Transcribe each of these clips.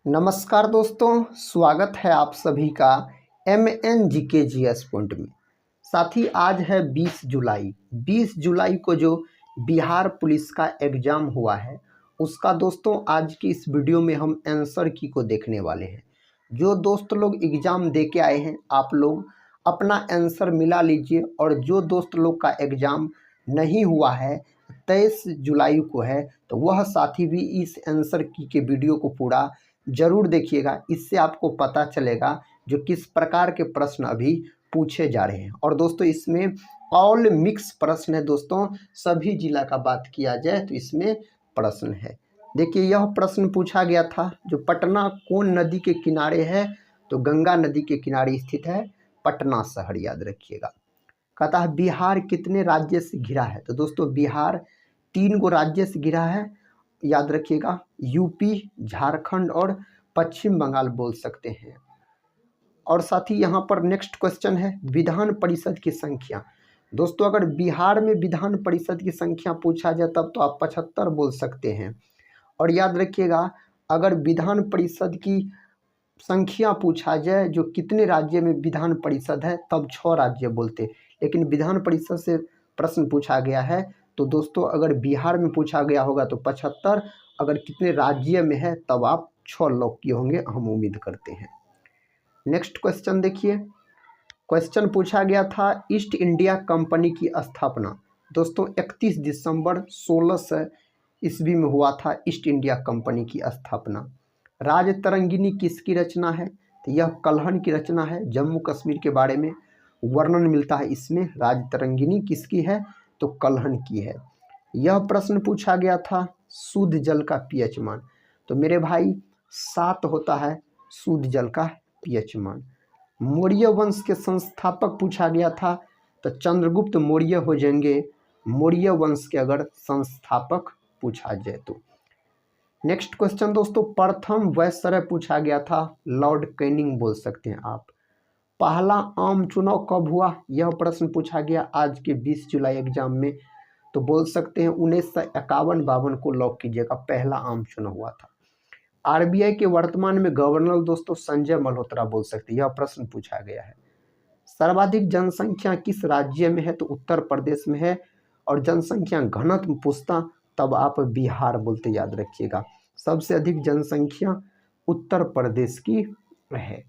नमस्कार दोस्तों, स्वागत है आप सभी का MNGKGS पॉइंट में। साथ ही आज है 20 जुलाई। 20 जुलाई को जो बिहार पुलिस का एग्ज़ाम हुआ है उसका दोस्तों आज की इस वीडियो में हम आंसर की को देखने वाले हैं। जो दोस्त लोग एग्ज़ाम दे के आए हैं आप लोग अपना आंसर मिला लीजिए, और जो दोस्त लोग का एग्ज़ाम नहीं हुआ है 23 जुलाई को है तो वह साथी भी इस आंसर की के वीडियो को पूरा जरूर देखिएगा। इससे आपको पता चलेगा जो किस प्रकार के प्रश्न अभी पूछे जा रहे हैं। और दोस्तों इसमें ऑल मिक्स प्रश्न है दोस्तों, सभी जिला का बात किया जाए तो इसमें प्रश्न है। देखिए यह प्रश्न पूछा गया था, जो पटना कौन नदी के किनारे है, तो गंगा नदी के किनारे स्थित है पटना शहर, याद रखिएगा। कहता है बिहार कितने राज्य से घिरा है, तो दोस्तों बिहार 3 गो राज्य से घिरा है, याद रखिएगा। यूपी, झारखंड और पश्चिम बंगाल बोल सकते हैं। और साथ ही यहाँ पर नेक्स्ट क्वेश्चन है विधान परिषद की संख्या। दोस्तों अगर बिहार में विधान परिषद की संख्या पूछा जाए तब तो आप 75 बोल सकते हैं। और याद रखिएगा अगर विधान परिषद की संख्या पूछा जाए जो कितने राज्य में विधान परिषद है तब 6 राज्य बोलते, लेकिन विधान परिषद से प्रश्न पूछा गया है तो दोस्तों अगर बिहार में पूछा गया होगा तो 75, अगर कितने राज्य में है तब आप 6 लॉक किए होंगे, हम उम्मीद करते हैं। नेक्स्ट क्वेश्चन देखिए, क्वेश्चन पूछा गया था ईस्ट इंडिया कंपनी की स्थापना। दोस्तों 31 दिसंबर 1600 ईस्वी में हुआ था ईस्ट इंडिया कंपनी की स्थापना। राजतरंगिनी किसकी रचना है, तो यह कल्हण की रचना है। जम्मू कश्मीर के बारे में वर्णन मिलता है इसमें। राजतरंगिनी किसकी है, तो कल्हण की है। यह प्रश्न पूछा गया था शुद्ध जल का पीएच मान, तो मेरे भाई 7 होता है शुद्ध जल का पीएच मान। मौर्य वंश के संस्थापक पूछा गया था, तो चंद्रगुप्त मौर्य हो जाएंगे मौर्य वंश के अगर संस्थापक पूछा जाए तो। नेक्स्ट क्वेश्चन दोस्तों प्रथम वायसराय पूछा गया था, लॉर्ड कैनिंग बोल सकते हैं आप। पहला आम चुनाव कब हुआ, यह प्रश्न पूछा गया आज के 20 जुलाई एग्जाम में, तो बोल सकते हैं 1951-52 को लॉक कीजिएगा, पहला आम चुनाव हुआ था। आरबीआई के वर्तमान में गवर्नर दोस्तों संजय मल्होत्रा बोल सकते हैं, यह प्रश्न पूछा गया है। सर्वाधिक जनसंख्या किस राज्य में है, तो उत्तर प्रदेश में है। और जनसंख्या घनत्व पूछता तब आप बिहार बोलते, याद रखिएगा। सबसे अधिक जनसंख्या उत्तर प्रदेश की है।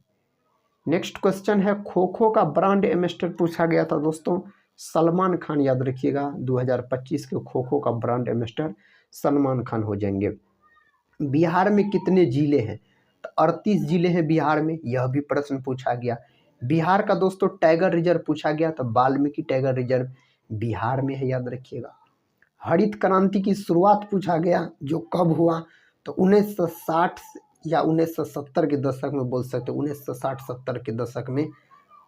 नेक्स्ट क्वेश्चन है खो खो का ब्रांड एम्बेसडर पूछा गया था दोस्तों, सलमान खान, याद रखिएगा। 2025 के खो खो का ब्रांड एम्बेसडर सलमान खान हो जाएंगे। बिहार में कितने जिले हैं, तो 38 जिले हैं बिहार में, यह भी प्रश्न पूछा गया। बिहार का दोस्तों टाइगर रिजर्व पूछा गया, तो वाल्मीकि टाइगर रिजर्व बिहार में है, याद रखिएगा। हरित क्रांति की शुरुआत पूछा गया जो कब हुआ, तो 1960 या 1970 के दशक में बोल सकते, 1960-70 के दशक में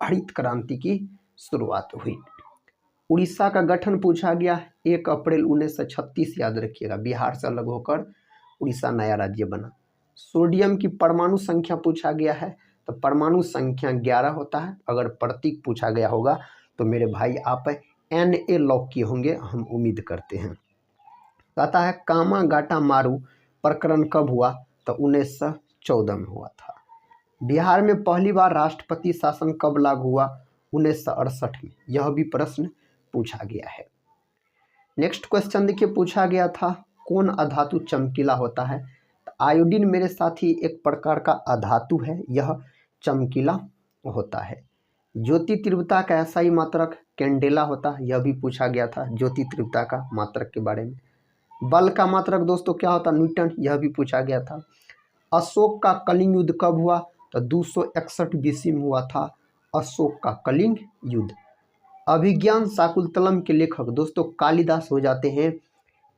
हरित क्रांति की शुरुआत हुई। उड़ीसा का गठन पूछा गया 1 अप्रैल 1936, याद रखिएगा। बिहार से अलग होकर उड़ीसा नया राज्य बना। सोडियम की परमाणु संख्या पूछा गया है, तो परमाणु संख्या 11 होता है। अगर प्रतीक पूछा गया होगा तो मेरे भाई आप Na लॉक किए होंगे, हम उम्मीद करते हैं। कहता है कामागाटा मारू प्रकरण कब हुआ, तो 1914 में हुआ था। बिहार में पहली बार राष्ट्रपति शासन कब लागू हुआ, 1968 में, यह भी प्रश्न पूछा गया है। नेक्स्ट क्वेश्चन देखिए पूछा गया था कौन अधातु चमकीला होता है, तो आयोडीन मेरे साथी एक प्रकार का अधातु है, यह चमकीला होता है। ज्योति तीव्रता का एसआई मात्रक कैंडेला होता है, यह भी पूछा गया था ज्योति तीव्रता का मात्रक के बारे में। बल का मात्रक दोस्तों क्या होता है, न्यूटन, यह भी पूछा गया था। अशोक का कलिंग युद्ध कब हुआ, तो 261 बीसी में हुआ था अशोक का कलिंग युद्ध। अभिज्ञान शाकुंतलम के लेखक दोस्तों कालिदास हो जाते हैं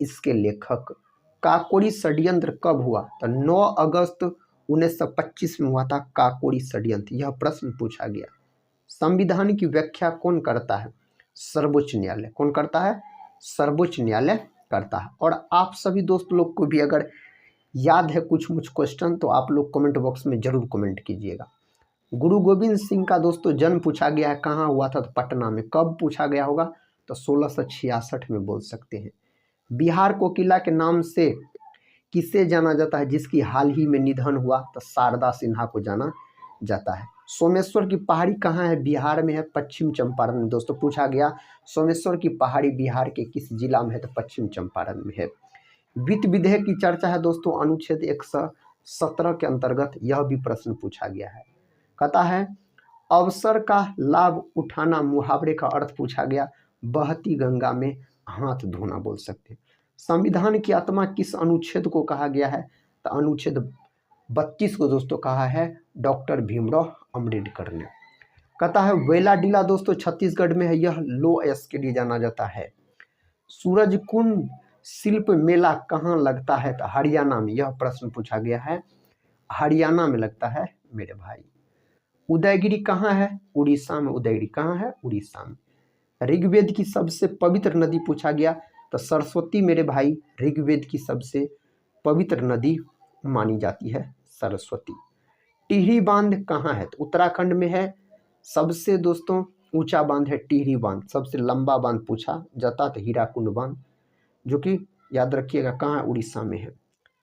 इसके लेखक। काकोरी षड्यंत्र कब हुआ, तो 9 अगस्त 1925 में हुआ था काकोरी षड्यंत्र, यह प्रश्न पूछा गया। संविधान की व्याख्या कौन करता है, सर्वोच्च न्यायालय। कौन करता है, सर्वोच्च न्यायालय करता है। और आप सभी दोस्त लोग को भी अगर याद है कुछ क्वेश्चन तो आप लोग कमेंट बॉक्स में जरूर कमेंट कीजिएगा। गुरु गोविंद सिंह का दोस्तों जन्म पूछा गया है, कहाँ हुआ था, तो पटना में। कब पूछा गया होगा, तो 1666 में बोल सकते हैं। बिहार को किला के नाम से किसे जाना जाता है जिसकी हाल ही में निधन हुआ? तो शारदा सिन्हा को जाना जाता है। सोमेश्वर की पहाड़ी कहाँ है? बिहार में है, पश्चिम चंपारण में। दोस्तों पूछा गया सोमेश्वर की पहाड़ी बिहार के किस जिला में है? तो पश्चिम चंपारण में है। वित्त विधेयक की चर्चा है दोस्तों अनुच्छेद 117 के अंतर्गत, यह भी प्रश्न पूछा गया है। कहता है अवसर का लाभ उठाना, मुहावरे का अर्थ पूछा गया, बहती गंगा में हाथ धोना बोल सकते हैं। संविधान की आत्मा किस अनुच्छेद को कहा गया है? तो अनुच्छेद 32 को दोस्तों कहा है डॉक्टर भीमराव अम्बेडकर ने। कहता है वेलाडीला दोस्तों छत्तीसगढ़ में है, यह लो एस के लिए जाना जाता है। सूरजकुंड शिल्प मेला कहाँ लगता है? तो हरियाणा में, यह प्रश्न पूछा गया है, हरियाणा में लगता है मेरे भाई। उदयगिरी कहाँ है? उड़ीसा में। उदयगिरी कहाँ है? उड़ीसा में। ऋग्वेद की सबसे पवित्र नदी पूछा गया, तो सरस्वती मेरे भाई ऋग्वेद की सबसे पवित्र नदी मानी जाती है सरस्वती। टिहरी बांध कहाँ है? तो उत्तराखंड में है। सबसे दोस्तों ऊंचा बांध है टिहरी बांध। सबसे लंबा बांध पूछा जाता तो हीराकुंड बांध, जो कि याद रखिएगा कहाँ है? उड़ीसा में है।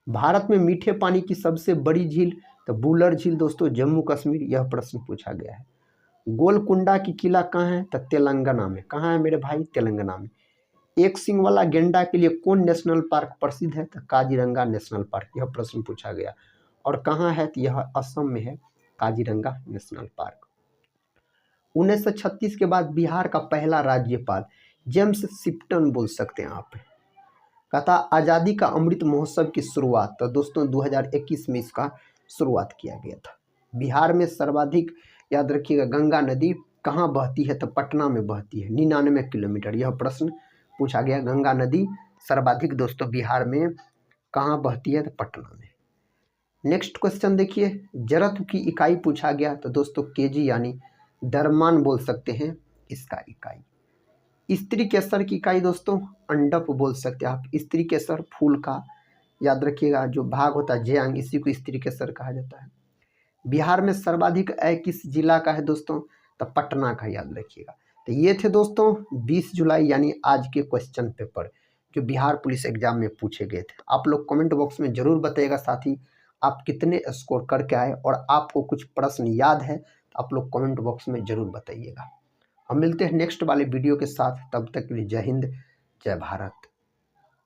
भारत में मीठे पानी की सबसे बड़ी झील? तो बुलर झील दोस्तों जम्मू कश्मीर, यह प्रश्न पूछा गया है। गोलकुंडा की किला कहाँ है? तो तेलंगाना में। कहाँ है मेरे भाई? तेलंगाना में। एक सिंग वाला गेंडा के लिए कौन नेशनल पार्क प्रसिद्ध है? तो काजीरंगा नेशनल पार्क, यह प्रश्न पूछा गया। और कहाँ है? तो यह असम में है, काजीरंगा नेशनल पार्क। 1936 के बाद बिहार का पहला राज्यपाल? जेम्स शिफ्टन बोल सकते हैं आप। कहता आज़ादी का अमृत महोत्सव की शुरुआत? तो दोस्तों 2021 में इसका शुरुआत किया गया था। बिहार में सर्वाधिक याद रखिएगा गंगा नदी कहाँ बहती है? तो पटना में बहती है, 99 किलोमीटर, यह प्रश्न पूछा गया। गंगा नदी सर्वाधिक दोस्तों बिहार में कहाँ बहती है? तो पटना में। नेक्स्ट क्वेश्चन देखिए, जड़त्व की इकाई पूछा गया, तो दोस्तों केजी यानी द्रव्यमान बोल सकते हैं इसका इकाई। स्त्री केसर की इकाई दोस्तों अंडप बोल सकते हैं आप। स्त्री केसर फूल का याद रखिएगा जो भाग होता है ज्यांग, इसी को स्त्री केसर कहा जाता है। बिहार में सर्वाधिक आय किस जिला का है दोस्तों? तो पटना का, याद रखिएगा। तो ये थे दोस्तों 20 जुलाई यानी आज के क्वेश्चन पेपर जो बिहार पुलिस एग्जाम में पूछे गए थे। आप लोग कमेंट बॉक्स में जरूर बताइएगा, साथ ही आप कितने स्कोर करके आए और आपको कुछ प्रश्न याद है तो आप लोग कमेंट बॉक्स में जरूर बताइएगा। हम मिलते हैं नेक्स्ट वाले वीडियो के साथ, तब तक के लिए जय हिंद, जय भारत।